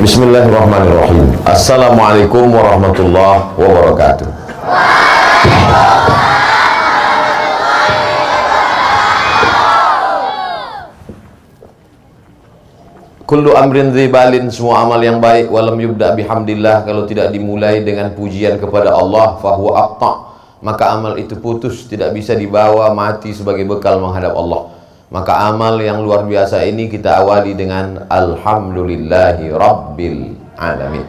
Bismillahirrahmanirrahim. Assalamualaikum warahmatullahi wabarakatuh. Kullu amrin dzibalin, semua amal yang baik walam yubda bihamdillah, kalau tidak dimulai dengan pujian kepada Allah, fahuwa aqta, maka amal itu putus, tidak bisa dibawa mati sebagai bekal menghadap Allah. Maka amal yang luar biasa ini kita awali dengan alhamdulillahi rabbil alamin.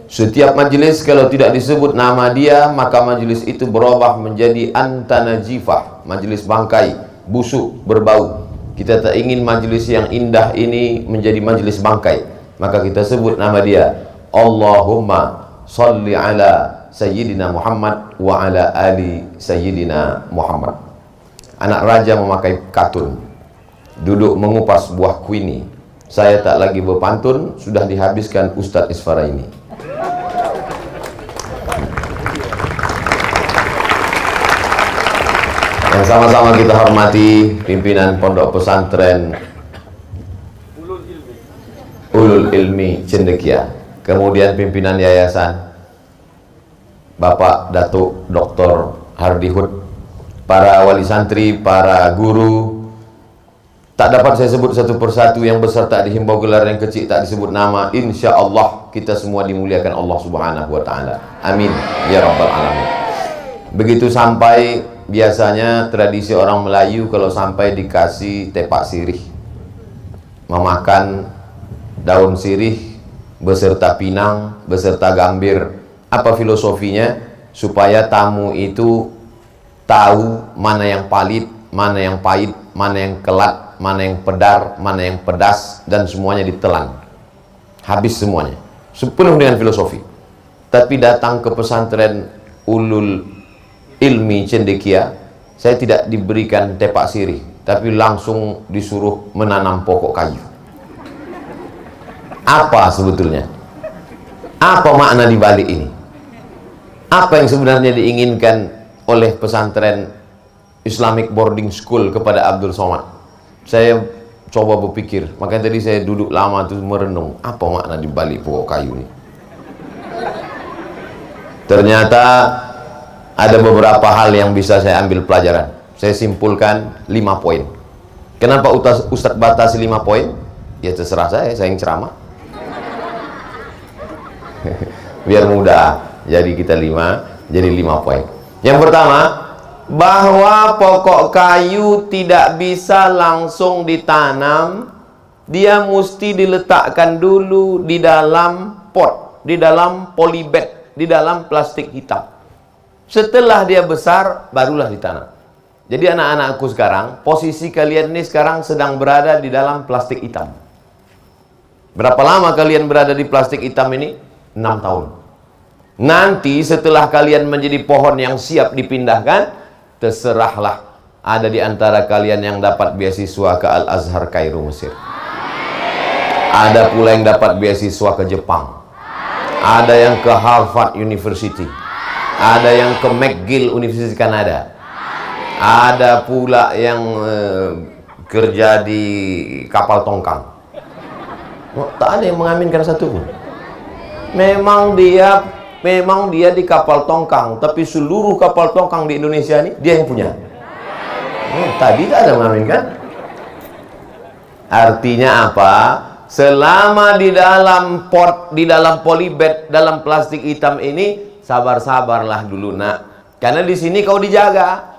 Setiap majelis kalau tidak disebut nama dia, maka majelis itu berubah menjadi antanajifah, majelis bangkai, busuk, berbau. Kita tak ingin majelis yang indah ini menjadi majelis bangkai, maka kita sebut nama dia. Allahumma salli ala Sayyidina Muhammad wa ala ali Sayyidina Muhammad. Anak raja memakai katun, duduk mengupas buah kuini. Saya tak lagi berpantun, sudah dihabiskan Ustadz Isfara ini. Yang sama-sama kita hormati pimpinan Pondok Pesantren Ulul Ilmi Cendekia, kemudian pimpinan yayasan Bapak Datuk Dr. Hardihud, para wali santri, para guru. Tak dapat saya sebut satu persatu, yang besar tak dihimbau gelar, yang kecil tak disebut nama. Insya Allah kita semua dimuliakan Allah Subhanahu wa Ta'ala. Amin ya Rabbal Alamin. Begitu sampai, biasanya tradisi orang Melayu kalau sampai dikasih tepak sirih, memakan daun sirih beserta pinang, beserta gambir. Apa filosofinya? Supaya tamu itu tahu mana yang palit, mana yang pahit, mana yang kelat, mana yang pedar, mana yang pedas, dan semuanya ditelan. Habis semuanya. Sepenuh dengan filosofi. Tapi datang ke pesantren Ulul Ilmi Cendekia, saya tidak diberikan tepak sirih, tapi langsung disuruh menanam pokok kayu. Apa sebetulnya? Apa makna di balik ini? Apa yang sebenarnya diinginkan oleh pesantren Islamic Boarding School kepada Abdul Somad? Saya coba berpikir, makanya tadi saya duduk lama tuh merenung, apa makna di balik pokok kayu ini? Ternyata ada beberapa hal yang bisa saya ambil pelajaran. Saya simpulkan 5 poin. Kenapa Ustadz batasi 5 poin? Ya terserah saya yang ceramah. Biar mudah, jadi kita 5, jadi 5 poin. Yang pertama, bahwa pokok kayu tidak bisa langsung ditanam, dia mesti diletakkan dulu di dalam pot, di dalam polybag, di dalam plastik hitam. Setelah dia besar, barulah ditanam. Jadi anak-anakku sekarang, posisi kalian ini sekarang sedang berada di dalam plastik hitam. Berapa lama kalian berada di plastik hitam ini? 6 tahun. Nanti setelah kalian menjadi pohon yang siap dipindahkan, terserahlah, ada di antara kalian yang dapat beasiswa ke Al-Azhar Kairo Mesir. Ada pula yang dapat beasiswa ke Jepang. Ada yang ke Harvard University. Ada yang ke McGill University Kanada. Ada pula yang kerja di kapal tongkang. Tak ada yang mengaminkan satu pun. Memang dia di kapal tongkang, tapi seluruh kapal tongkang di Indonesia ini dia yang punya. Tadi tak ada mengaminkan. Artinya apa? Selama di dalam pot, di dalam polybag, dalam plastik hitam ini, sabar-sabarlah dulu nak. Karena di sini kau dijaga.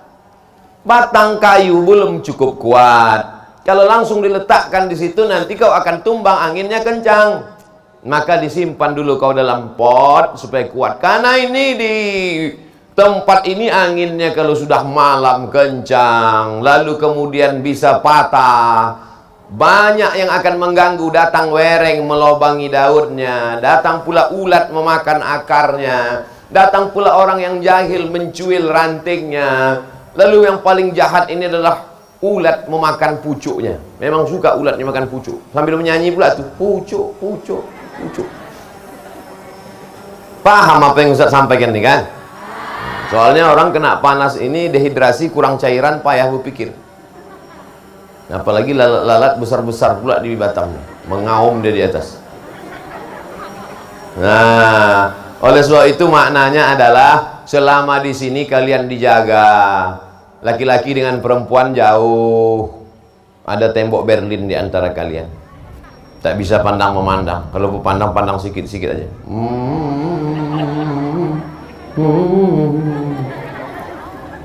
Batang kayu belum cukup kuat. Kalau langsung diletakkan di situ, nanti kau akan tumbang, anginnya kencang. Maka disimpan dulu kau dalam pot supaya kuat. Karena ini di tempat ini anginnya kalau sudah malam kencang, lalu kemudian bisa patah. Banyak yang akan mengganggu. Datang wereng melobangi daunnya, datang pula ulat memakan akarnya, datang pula orang yang jahil mencuil rantingnya. Lalu yang paling jahat ini adalah ulat memakan pucuknya. Memang suka ulatnya makan pucuk, sambil menyanyi pula tuh, pucuk, pucuk, pucuk. Paham apa yang Ustaz sampaikan nih kan? Soalnya orang kena panas ini, dehidrasi, kurang cairan, payah berpikir. Apalagi lalat-lalat besar-besar pula di batangnya, mengaum dia di atas. Nah, oleh sebab itu maknanya adalah selama di sini kalian dijaga. Laki-laki dengan perempuan jauh. Ada tembok Berlin di antara kalian. Tak bisa pandang memandang. Kalau pandang sikit-sikit aja.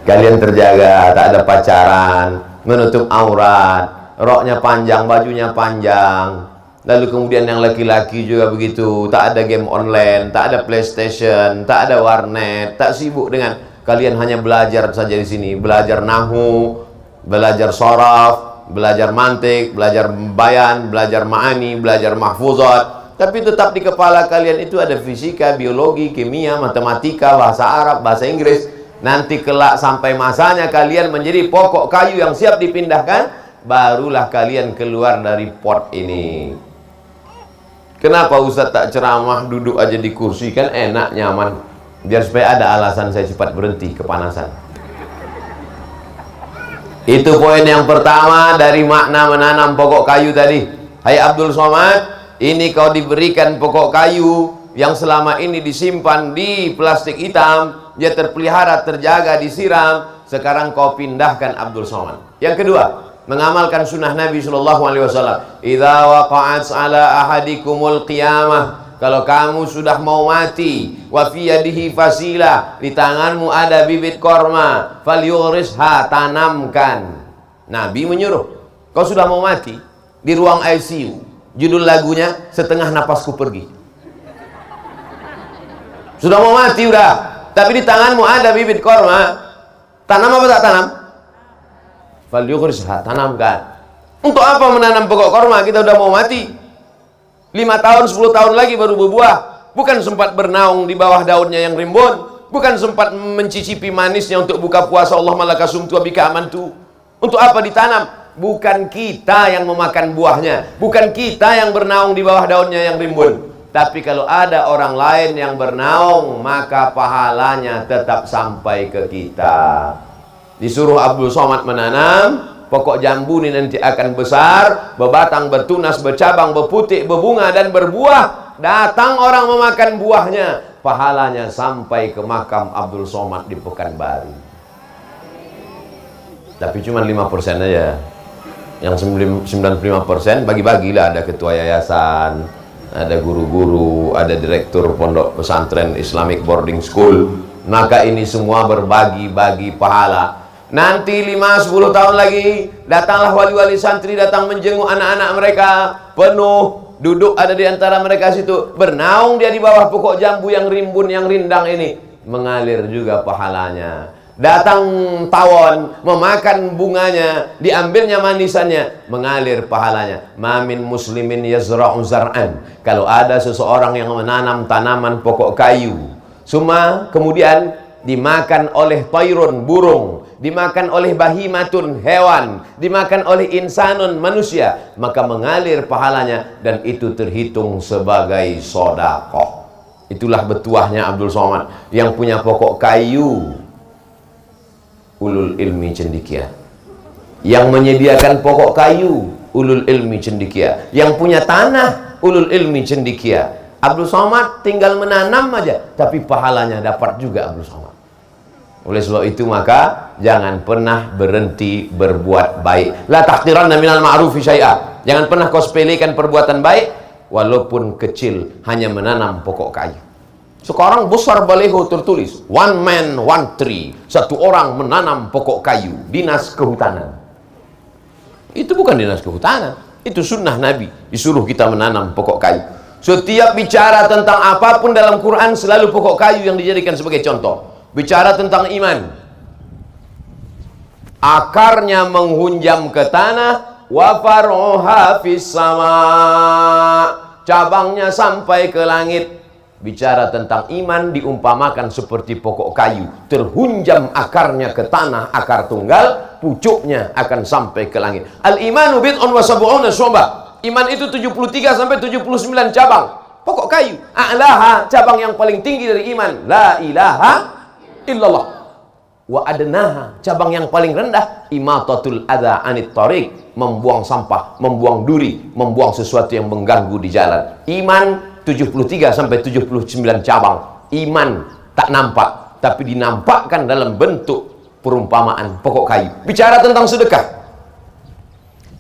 Kalian terjaga, tak ada pacaran, menutup aurat, roknya panjang, bajunya panjang. Lalu kemudian yang laki-laki juga begitu, tak ada game online, tak ada PlayStation, tak ada warnet, tak sibuk dengan kalian hanya belajar saja di sini, belajar nahu, belajar soraf, belajar mantik, belajar bayan, belajar ma'ani, belajar mahfuzat. Tapi tetap di kepala kalian itu ada fisika, biologi, kimia, matematika, bahasa Arab, bahasa Inggris. Nanti kelak sampai masanya kalian menjadi pokok kayu yang siap dipindahkan, barulah kalian keluar dari pot ini. Kenapa Ustaz tak ceramah, duduk aja di kursi, kan enak, nyaman. Biar supaya ada alasan saya cepat berhenti kepanasan. Itu poin yang pertama dari makna menanam pokok kayu tadi. Hai Abdul Somad, ini kau diberikan pokok kayu yang selama ini disimpan di plastik hitam, dia terpelihara, terjaga, disiram. Sekarang kau pindahkan Abdul Somad. Yang kedua, mengamalkan sunnah Nabi SAW. Idza waqa'at ala ahadikumul qiyamah, kalau kamu sudah mau mati, wa fi yadihi fasilah, di tanganmu ada bibit korma, falyughrisha, tanamkan. Nabi menyuruh, kau sudah mau mati, di ruang ICU, judul lagunya Setengah Napasku Pergi. Sudah mau mati udah, tapi di tanganmu ada bibit korma, tanam apa tak tanam? Falyughrisha, tanamkan. Untuk apa menanam pokok korma? Kita udah mau mati. 5 tahun, 10 tahun lagi baru berbuah. Bukan sempat bernaung di bawah daunnya yang rimbun. Bukan sempat mencicipi manisnya untuk buka puasa. Allah malakasumtu abika amantu. Untuk apa ditanam? Bukan kita yang memakan buahnya. Bukan kita yang bernaung di bawah daunnya yang rimbun. Tapi kalau ada orang lain yang bernaung, maka pahalanya tetap sampai ke kita. Disuruh Abdul Somad menanam. Pokok jambu ini nanti akan besar, berbatang, bertunas, bercabang, berputik, berbunga, dan berbuah. Datang orang memakan buahnya, pahalanya sampai ke makam Abdul Somad di Pekanbaru. Tapi cuma 5% aja. Yang 95% bagi-bagilah. Ada ketua yayasan, ada guru-guru, ada direktur pondok pesantren Islamic Boarding School. Maka ini semua berbagi-bagi pahala. Nanti 5-10 tahun lagi datanglah wali-wali santri, datang menjenguk anak-anak mereka, penuh, duduk ada di antara mereka situ, bernaung dia di bawah pokok jambu yang rimbun, yang rindang ini, mengalir juga pahalanya. Datang tawon, memakan bunganya, diambilnya manisannya, mengalir pahalanya. Mamin muslimin yazra'u zar'an, kalau ada seseorang yang menanam tanaman pokok kayu, semua kemudian dimakan oleh tairun, burung, dimakan oleh bahimatun, hewan, dimakan oleh insanun, manusia, maka mengalir pahalanya, dan itu terhitung sebagai sedekah. Itulah betuahnya Abdul Somad yang punya pokok kayu. Ulul ilmi cendekia yang menyediakan pokok kayu, ulul ilmi cendekia yang punya tanah, ulul ilmi cendekia. Abdul Somad tinggal menanam aja, tapi pahalanya dapat juga Abdul Somad. Oleh sebab itu maka jangan pernah berhenti berbuat baik. La tahqiranna minal ma'rufi syai'a. Jangan pernah kau sepelekan perbuatan baik walaupun kecil, hanya menanam pokok kayu. Sekarang besar baliho tertulis one man one tree, satu orang menanam pokok kayu, dinas kehutanan. Itu bukan dinas kehutanan, itu sunnah Nabi, disuruh kita menanam pokok kayu. Setiap bicara tentang apapun dalam Quran selalu pokok kayu yang dijadikan sebagai contoh. Bicara tentang iman, akarnya menghunjam ke tanah, wa far'uha fis sama, cabangnya sampai ke langit. Bicara tentang iman diumpamakan seperti pokok kayu, terhunjam akarnya ke tanah, akar tunggal, pucuknya akan sampai ke langit. Al-imanu bid'un wa sab'una syu'bah. Iman itu 73 sampai 79 cabang. Pokok kayu, a'laha, cabang yang paling tinggi dari iman, la ilaha illallah. Wa adnaha, cabang yang paling rendah, imatatul adza anit thariq, membuang sampah, membuang duri, membuang sesuatu yang mengganggu di jalan. Iman 73 sampai 79 cabang. Iman tak nampak, tapi dinampakkan dalam bentuk perumpamaan pokok kayu. Bicara tentang sedekah.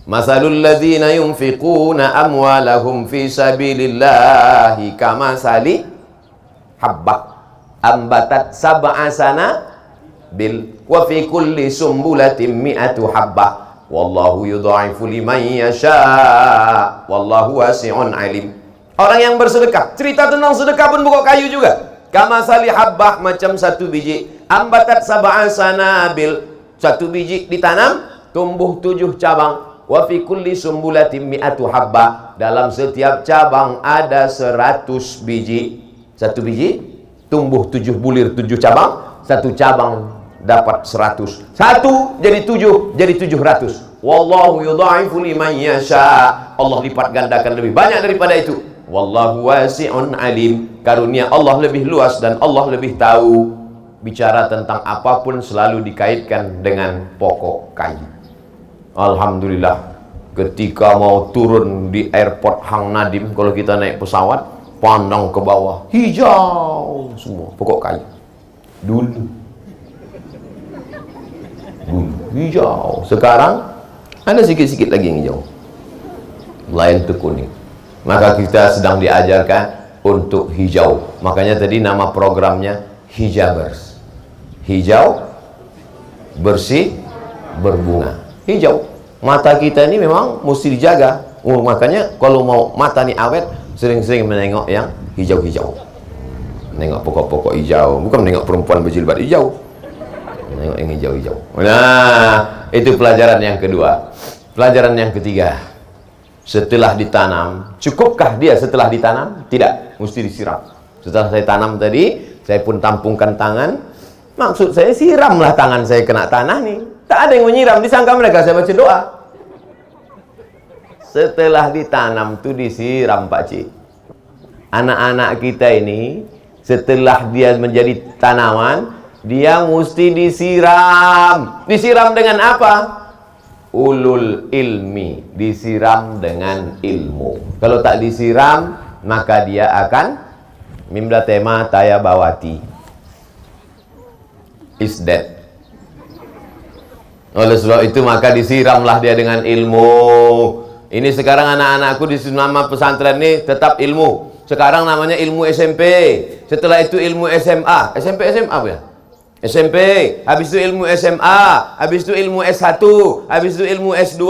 Masalul ladzina yunfiquna amwalahum fi sabilillahi kamasali habbah ambatat sab'a sanabil wa fi kulli sumbulatin mi'atu habbah wallahu yudha'ifu liman yasha wallahu wasi'un alim. Orang yang bersedekah, cerita tentang sedekah pun pokok kayu juga. Kamasali habbah, macam satu biji. Ambatat sab'a sanabil, satu biji ditanam, tumbuh 7 cabang. Wa fi kulli sumbulatin mi'atu habbah, dalam setiap cabang ada 100 biji. Satu biji tumbuh 7 bulir, 7 cabang. Satu cabang dapat 100. Satu jadi 7, jadi 700. Wallahu yudha'ifu liman yasha. Allah lipat gandakan lebih banyak daripada itu. Wallahu wasi'un alim. Karunia Allah lebih luas dan Allah lebih tahu. Bicara tentang apapun selalu dikaitkan dengan pokok kayu. Alhamdulillah, ketika mau turun di airport Hang Nadim, kalau kita naik pesawat, pandang ke bawah, hijau semua pokok kayu. Dulu hijau. Sekarang ada sikit-sikit lagi yang hijau, lain tu kuning. Maka kita sedang diajarkan untuk hijau. Makanya tadi nama programnya Hijabers. Hijau, bersih, berbunga. Hijau. Mata kita ini memang mesti dijaga. Makanya kalau mau mata ni awet, sering-sering menengok yang hijau-hijau. Menengok pokok-pokok hijau. Bukan menengok perempuan berjilbab hijau. Menengok yang hijau-hijau. Nah, itu pelajaran yang kedua. Pelajaran yang ketiga. Setelah ditanam, cukupkah dia setelah ditanam? Tidak, mesti disiram. Setelah saya tanam tadi, saya pun tampungkan tangan. Maksud saya, siramlah tangan saya kena tanah nih. Tak ada yang menyiram, disangka mereka saya baca doa. Setelah ditanam tuh disiram, Pak Cik. Anak-anak kita ini, setelah dia menjadi tanaman, dia mesti disiram. Disiram dengan apa? Ulul ilmi, disiram dengan ilmu. Kalau tak disiram, maka dia akan mimda tema taya bawati is dead. Oleh sebab itu maka disiramlah dia dengan ilmu. Ini sekarang anak-anakku di nama pesantren ini tetap ilmu. Sekarang namanya ilmu SMP. Setelah itu ilmu SMA. SMP SMA apa ya? SMP, habis itu ilmu SMA, habis itu ilmu S1, habis itu ilmu S2,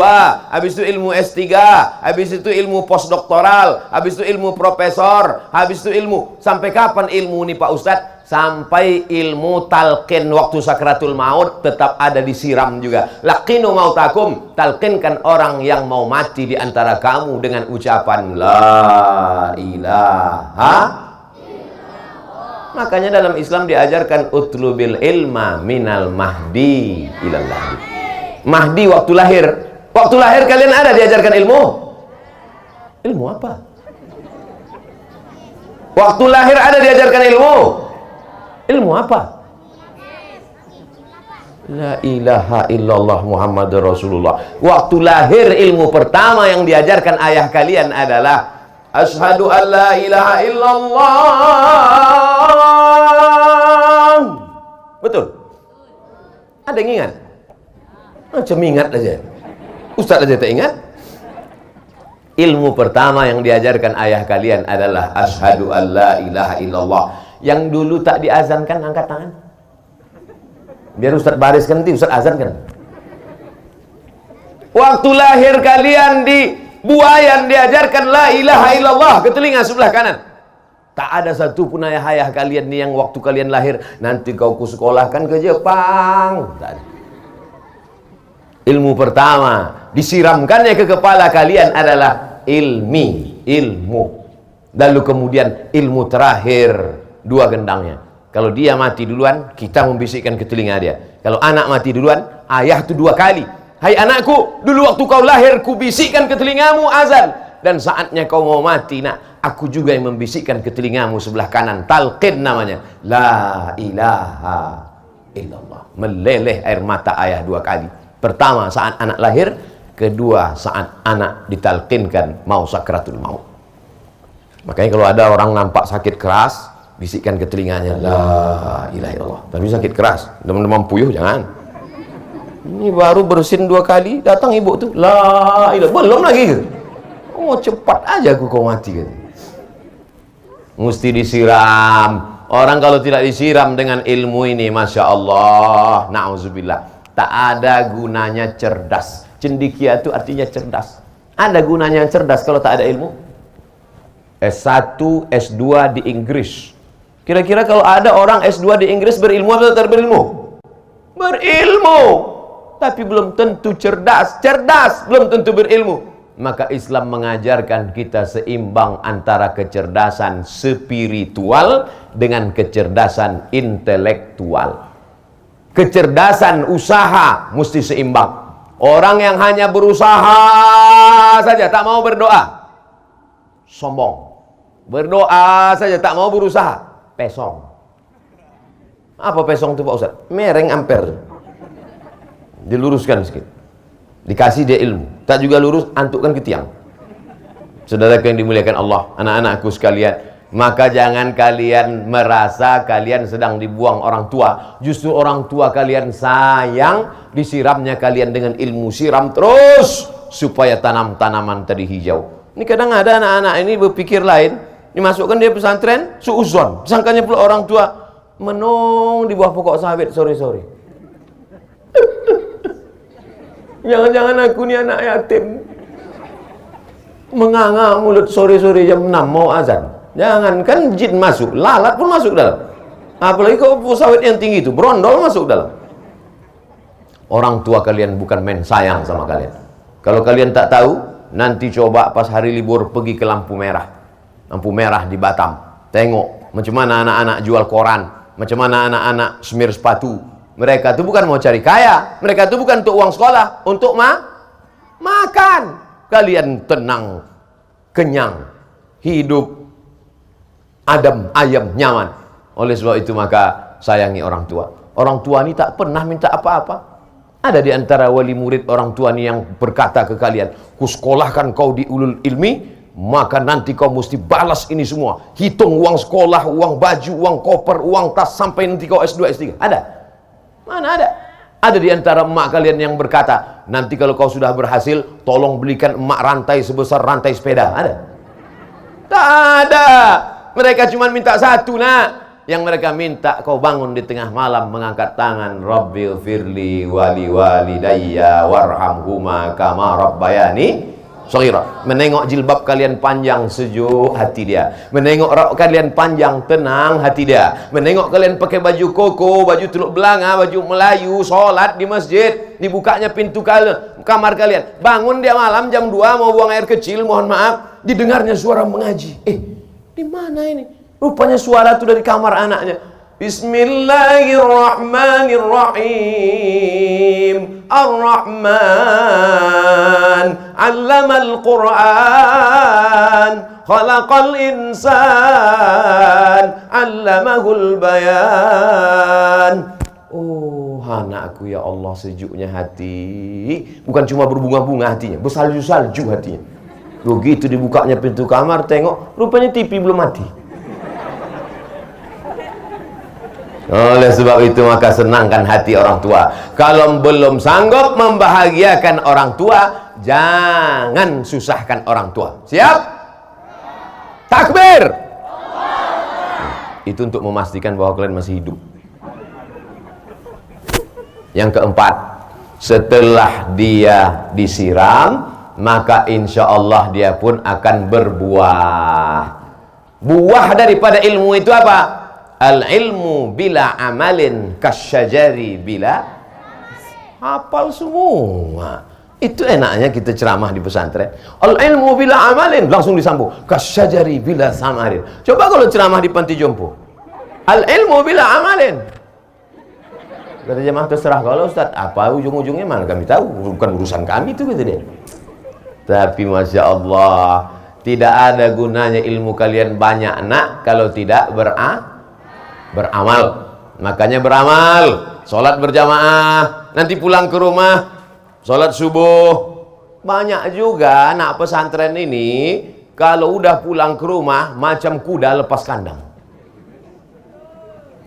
habis itu ilmu S3, habis itu ilmu postdoktoral, habis itu ilmu profesor, habis itu ilmu. Sampai kapan ilmu nih Pak Ustadz? Sampai ilmu talqin waktu sakratul maut tetap ada, disiram juga. Laqinu mautakum, talqinkan orang yang mau mati di antara kamu dengan ucapan la ilaha. Makanya dalam Islam diajarkan utlubil ilma minal mahdi ilal lahdi. Mahdi waktu lahir. Waktu lahir kalian ada diajarkan ilmu? Ilmu apa? Waktu lahir ada diajarkan ilmu? Ilmu apa? La ilaha illallah Muhammadur Rasulullah. Waktu lahir ilmu pertama yang diajarkan ayah kalian adalah Asyhadu an la ilaha illallah. Betul? Ada yang ingat? Macam ingat aja. Ustaz aja tak ingat. Ilmu pertama yang diajarkan ayah kalian adalah Asyhadu an la ilaha illallah. Yang dulu tak diazankan, angkat tangan. Biar Ustaz bariskan nanti, Ustaz azankan. Waktu lahir kalian di Buayan diajarkan la ilaha illallah ke telinga sebelah kanan. Tak ada satu pun ayah-ayah kalian nih yang waktu kalian lahir, nanti kau kusekolahkan ke Jepang. Tak ada. Ilmu pertama disiramkannya ke kepala kalian adalah ilmu. Lalu kemudian ilmu terakhir, dua gendangnya. Kalau dia mati duluan, kita membisikkan ke telinga dia. Kalau anak mati duluan, ayah itu 2 kali. Hai anakku, dulu waktu kau lahir ku bisikkan ke telingamu azan, dan saatnya kau mau mati nak, aku juga yang membisikkan ke telingamu sebelah kanan, talqin namanya, la ilaha illallah. Meleleh air mata ayah 2 kali. Pertama saat anak lahir, kedua saat anak ditalqinkan mau sakratul maut. Makanya kalau ada orang nampak sakit keras, bisikkan ke telinganya, la ilaha illallah. Tapi sakit keras, demam-demam puyuh jangan. Ini baru bersin 2 kali, datang ibu tuh, la ilaha, belum lagi gitu. Oh cepat aja aku kau mati gitu. Mesti disiram. Orang kalau tidak disiram dengan ilmu ini, masya Allah, na'udzubillah, tak ada gunanya cerdas. Cendikia itu artinya cerdas. Ada gunanya cerdas kalau tak ada ilmu? S1, S2 di Inggris. Kira-kira kalau ada orang S2 di Inggris berilmu atau tak berilmu? Berilmu. Tapi belum tentu cerdas. Cerdas belum tentu berilmu. Maka Islam mengajarkan kita seimbang antara kecerdasan spiritual dengan kecerdasan intelektual. Kecerdasan usaha mesti seimbang. Orang yang hanya berusaha saja, tak mau berdoa, sombong. Berdoa saja, tak mau berusaha, pesong. Apa pesong itu Pak Ustaz? Mereng amper. Diluruskan sedikit. Dikasih dia ilmu, tak juga lurus, antukkan ke tiang. Saudara yang dimuliakan Allah, anak-anakku sekalian, maka jangan kalian merasa kalian sedang dibuang orang tua. Justru orang tua kalian sayang, disiramnya kalian dengan ilmu. Siram terus supaya tanam-tanaman tadi hijau. Ini kadang ada anak-anak ini berpikir lain, dimasukkan dia pesantren, suuzon, sangkanya pula orang tua menung di bawah pokok sawit sore-sore. Jangan-jangan aku ni anak yatim, menganga mulut sore-sore jam 6 mau azan. Jangan, kan jin masuk, lalat pun masuk dalam. Apalagi kalau sawit yang tinggi itu, berondol masuk dalam. Orang tua kalian bukan main sayang sama kalian. Kalau kalian tak tahu, nanti coba pas hari libur pergi ke lampu merah. Lampu merah di Batam. Tengok macam mana anak-anak jual koran, macam mana anak-anak semir sepatu. Mereka itu bukan mau cari kaya, mereka itu bukan untuk uang sekolah, untuk makan. Kalian tenang, kenyang, hidup adem, ayam, nyaman. Oleh sebab itu maka sayangi orang tua. Orang tua ini tak pernah minta apa-apa. Ada di antara wali murid orang tua ini yang berkata ke kalian, ku sekolahkan kau di ulul ilmi, maka nanti kau mesti balas ini semua. Hitung uang sekolah, uang baju, uang koper, uang tas, sampai nanti kau S2, S3. Ada? Mana ada? Ada di antara emak kalian yang berkata, nanti kalau kau sudah berhasil, tolong belikan emak rantai sebesar rantai sepeda. Ada? Tak ada. Mereka cuma minta satu, nak. Yang mereka minta kau bangun di tengah malam mengangkat tangan, Rabbil firli wali walidayya warhamhuma kama rabbayani shaghira. Menengok jilbab kalian panjang, sejuk hati dia. Menengok rok kalian panjang, tenang hati dia. Menengok kalian pakai baju koko, baju teluk belanga, baju Melayu, sholat di masjid, dibukanya pintu kamar kalian. Bangun dia malam jam 2 mau buang air kecil, mohon maaf, didengarnya suara mengaji. Di mana ini? Rupanya suara itu dari kamar anaknya. Bismillahirrahmanirrahim. Ar-Rahman 'allamal Qur'an, khalaqal insan, 'allamahul bayan. Oh, anakku, ya Allah, sejuknya hati. Bukan cuma berbunga-bunga hatinya, bersalju-salju hatinya. Begitu dibukanya pintu kamar, tengok, rupanya TV belum mati. Oleh sebab itu maka senangkan hati orang tua. Kalau belum sanggup membahagiakan orang tua, jangan susahkan orang tua. Siap? Takbir. Itu untuk memastikan bahwa kalian masih hidup. Yang keempat, setelah dia disiram, maka insya Allah dia pun akan berbuah. Buah daripada ilmu itu apa? Al-ilmu bila amalin kasyajari bila. Hafal semua. Itu enaknya kita ceramah di pesantren. Al-ilmu bila amalin, langsung disambung kasyajari bila samarin. Coba kalau ceramah di panti jompo, al-ilmu bila amalin. Kata jemaah, terserah kalau Ustaz, apa ujung-ujungnya mana kami tahu, bukan urusan kami itu, kata dia. Tapi Masya Allah, tidak ada gunanya ilmu kalian banyak, nak, kalau tidak beramal. Makanya beramal, sholat berjamaah, nanti pulang ke rumah sholat subuh. Banyak juga anak pesantren ini kalau udah pulang ke rumah macam kuda lepas kandang.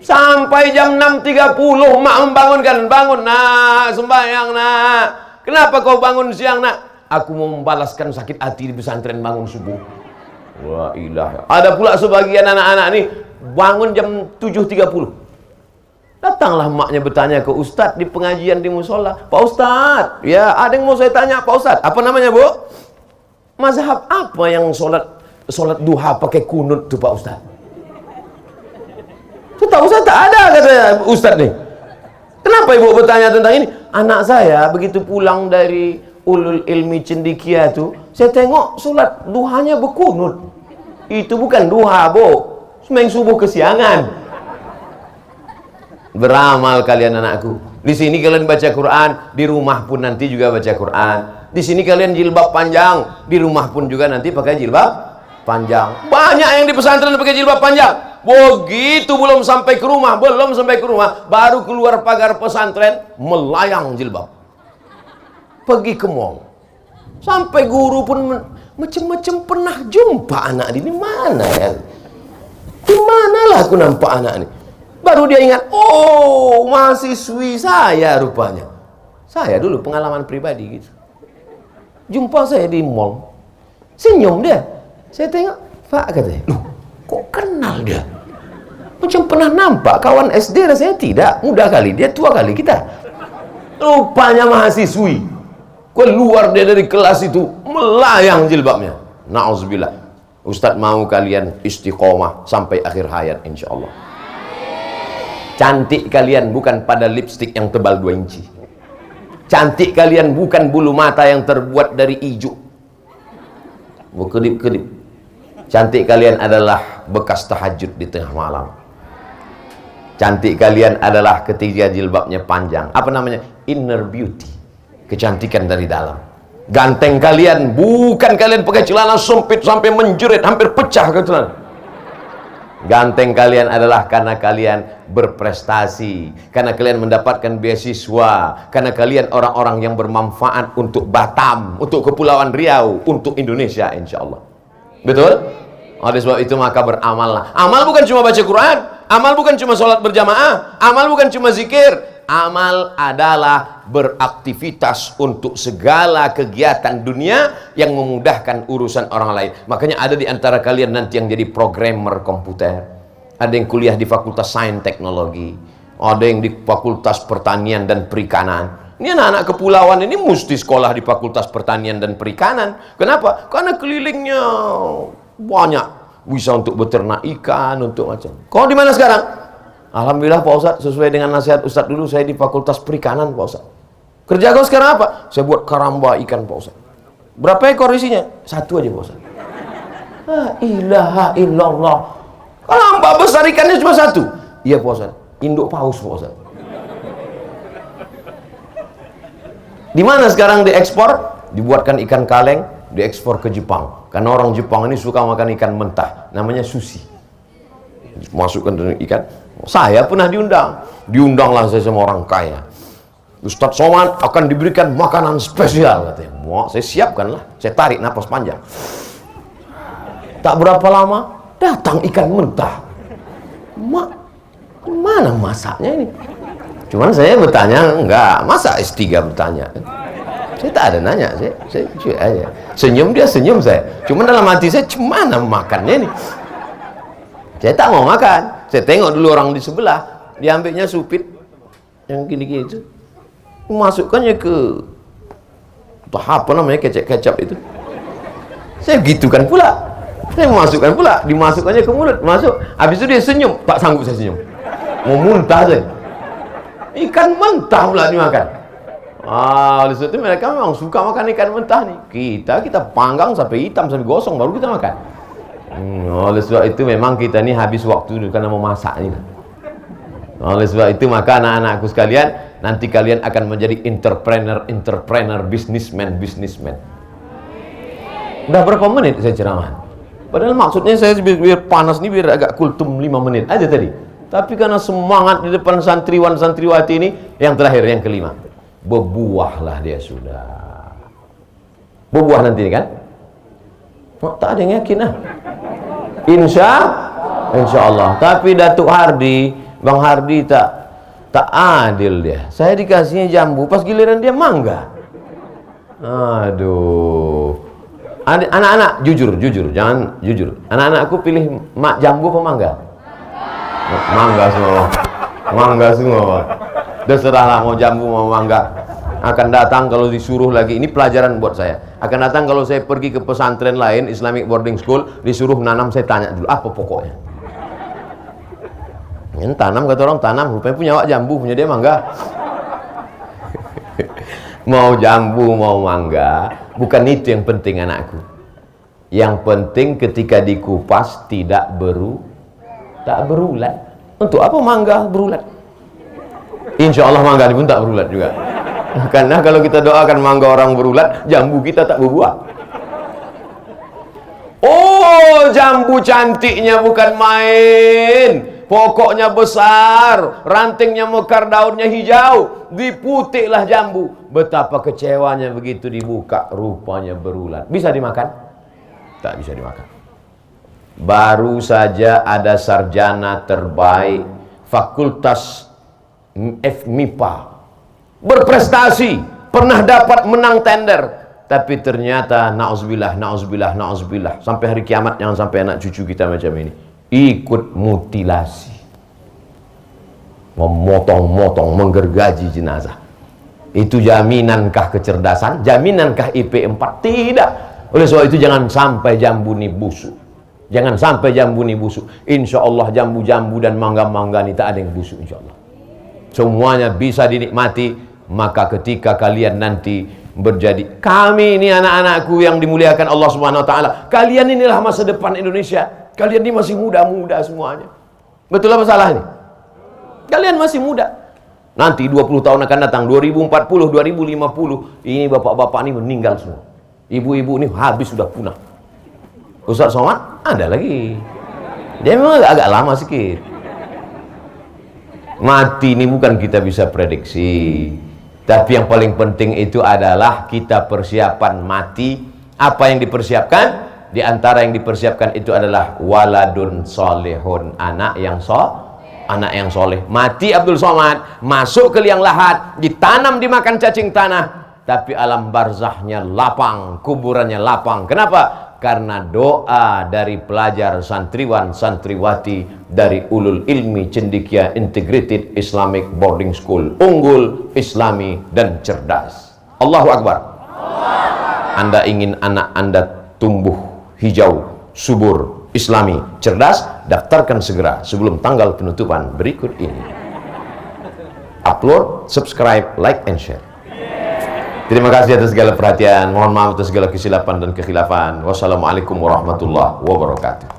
Sampai jam 6.30 mak membangunkan, bangun nak, sembahyang nak. Kenapa kau bangun siang nak? Aku mau membalaskan sakit hati di pesantren bangun subuh. Wah ilah. Ada pula sebagian anak-anak nih bangun jam 7.30. Datanglah maknya bertanya ke ustadz di pengajian di musola. Pak ustadz, ya ada yang mau saya tanya Pak ustadz. Apa namanya bu? Mazhab apa yang sholat duha pakai kunut tuh Pak ustadz? Setahu saya tak ada katanya ustadz nih. Kenapa ibu bertanya tentang ini? Anak saya begitu pulang dari ulul ilmi cendikia tuh, saya tengok sholat duhanya berkunut. Itu bukan duha bu, sembahyang subuh kesiangan. Beramal kalian anakku. Di sini kalian baca Quran, di rumah pun nanti juga baca Quran. Di sini kalian jilbab panjang, di rumah pun juga nanti pakai jilbab panjang. Banyak yang di pesantren pakai jilbab panjang. Begitu belum sampai ke rumah, baru keluar pagar pesantren melayang jilbab. Pergi ke mall. Sampai guru pun macam-macam pernah jumpa anak ini mana ya? Di manalah aku nampak anak ini? Baru dia ingat, oh mahasiswi saya rupanya. Saya dulu pengalaman pribadi gitu. Jumpa saya di mall, senyum dia. Saya tengok, Pak katanya, loh kok kenal dia? Macam pernah nampak kawan SD rasanya tidak. Muda kali, dia tua kali kita. Rupanya mahasiswi. Keluar dia dari kelas itu, melayang jilbabnya. Na'udzubillah. Ustadz mau kalian istiqomah sampai akhir hayat insya Allah. Cantik kalian bukan pada lipstik yang tebal 2 inci. Cantik kalian bukan bulu mata yang terbuat dari ijuk, berkedip-kedip. Cantik kalian adalah bekas tahajud di tengah malam. Cantik kalian adalah ketika jilbabnya panjang. Apa namanya? Inner beauty. Kecantikan dari dalam. Ganteng kalian bukan kalian pakai celana sempit sampai menjerit hampir pecah ke celana. Ganteng kalian adalah karena kalian berprestasi, karena kalian mendapatkan beasiswa, karena kalian orang-orang yang bermanfaat untuk Batam, untuk Kepulauan Riau, untuk Indonesia insya Allah. Betul? Oleh sebab itu maka beramallah. Amal bukan cuma baca Quran, amal bukan cuma sholat berjamaah, amal bukan cuma zikir. Amal adalah beraktivitas untuk segala kegiatan dunia yang memudahkan urusan orang lain. Makanya ada di antara kalian nanti yang jadi programmer komputer, ada yang kuliah di Fakultas Sains Teknologi, ada yang di Fakultas Pertanian dan Perikanan. Ini anak-anak kepulauan ini mesti sekolah di Fakultas Pertanian dan Perikanan. Kenapa? Karena kelilingnya banyak, bisa untuk beternak ikan, untuk macam. Kau di mana sekarang? Alhamdulillah Pak Ustadz, sesuai dengan nasihat Ustadz dulu, saya di Fakultas Perikanan Pak Ustadz. Kerja kau sekarang apa? Saya buat karamba ikan Pak Ustadz. Berapa ekor isinya? 1 aja Pak Ustadz. La ilaha illallah. Karamba besar ikannya cuma 1. Iya Pak Ustadz, induk paus Pak Ustadz. Di mana sekarang diekspor? Dibuatkan ikan kaleng, diekspor ke Jepang. Karena orang Jepang ini suka makan ikan mentah, namanya sushi. Masukkan dengan ikan. Saya pernah diundanglah saya sama orang kaya. Ustadz Somad akan diberikan makanan spesial katanya. Wah, saya siapkanlah. Saya tarik napas panjang. Tak berapa lama datang ikan mentah. Mana masaknya ini? Cuman saya bertanya, enggak, masa S3 bertanya? Saya tak ada nanya, saya aja. Senyum dia senyum saya. Cuman dalam hati saya, gimana makannya ini? Saya tak mau makan. Saya tengok dulu orang di sebelah, diambilnya supit yang gini-gini itu, masukkannya ke apa namanya, kecap-kecap itu. Saya gitukan pula, saya masukkan pula, dimasukkannya ke mulut, masuk. Habis itu dia senyum, tak sanggup saya senyum, mau muntah saya. Ikan mentah pula dimakan. Oleh sebab itu mereka memang suka makan ikan mentah nih. Kita panggang sampai hitam, sampai gosong, baru kita makan. Oleh sebab itu memang kita ini habis waktu dulu karena memasak ini. Oleh sebab itu maka anak-anakku sekalian, nanti kalian akan menjadi entrepreneur, businessman. Udah berapa menit saya ceramah? Padahal maksudnya saya biar panas nih, biar agak kultum 5 menit aja tadi. Tapi karena semangat di depan santriwan santriwati ini, yang terakhir, yang kelima, berbuahlah dia sudah. Berbuah nanti kan? Tak ada yang yakin lah. Insya Allah. Tapi Datuk Hardi, Bang Hardi tak adil dia. Saya dikasihnya jambu, pas giliran dia mangga. Aduh. Anak-anak jujur, jangan jujur. Anak-anakku pilih jambu apa mangga? Mangga semua. Terserahlah mau jambu mau mangga. Akan datang kalau disuruh lagi, ini pelajaran buat saya. Akan datang kalau saya pergi ke pesantren lain, Islamic boarding school, disuruh nanam, saya tanya dulu apa pokoknya. Ini tanam, kata orang tanam, rupanya punya awak jambu, punya dia mangga. Mau jambu mau mangga, bukan itu yang penting anakku. Yang penting ketika dikupas tak berulat. Untuk apa mangga berulat? Insya Allah mangga ini pun tak berulat juga. Karena kalau kita doakan mangga orang berulat, jambu kita tak berbuah. Oh, jambu cantiknya bukan main. Pokoknya besar, rantingnya mekar, daunnya hijau, diputiklah jambu. Betapa kecewanya begitu dibuka, rupanya berulat. Bisa dimakan? Tak bisa dimakan. Baru saja ada sarjana terbaik Fakultas FMIPA, berprestasi, pernah dapat menang tender, tapi ternyata na'udzubillah, sampai hari kiamat jangan sampai anak cucu kita macam ini ikut mutilasi, memotong-motong, menggergaji jenazah. Itu jaminankah kecerdasan? Jaminankah IP 4? Tidak. Oleh sebab itu jangan sampai jambu ini busuk. Jangan sampai jambu ini busuk. Insya Allah jambu-jambu dan mangga-mangga ini tak ada yang busuk insya Allah. Semuanya bisa dinikmati. Maka ketika kalian nanti berjadi, kami ini anak-anakku yang dimuliakan Allah Subhanahu Wa Taala, kalian inilah masa depan Indonesia. Kalian ini masih muda-muda semuanya. Betul apa salah ini? Kalian masih muda. Nanti 20 tahun akan datang, 2040, 2050, ini bapak-bapak ini meninggal semua. Ibu-ibu ini habis, sudah punah. Ustaz Somad ada lagi. Dia memang agak lama sedikit. Mati ini bukan kita bisa prediksi. Tapi yang paling penting itu adalah kita persiapan mati. Apa yang dipersiapkan? Di antara yang dipersiapkan itu adalah waladun solehun, anak yang soleh. Mati Abdul Somad, masuk ke liang lahat, ditanam dimakan cacing tanah, tapi alam barzahnya lapang, kuburannya lapang. Kenapa? Karena doa dari pelajar santriwan santriwati dari Ulul Ilmi Cendekia Integrated Islamic Boarding School, unggul, islami dan cerdas. Allahu Akbar. Anda ingin anak Anda tumbuh hijau, subur, islami, cerdas? Daftarkan segera sebelum tanggal penutupan berikut ini. Upload, subscribe, like and share. Terima kasih atas segala perhatian. Mohon maaf atas segala kesilapan dan kekhilafan. Wassalamualaikum warahmatullahi wabarakatuh.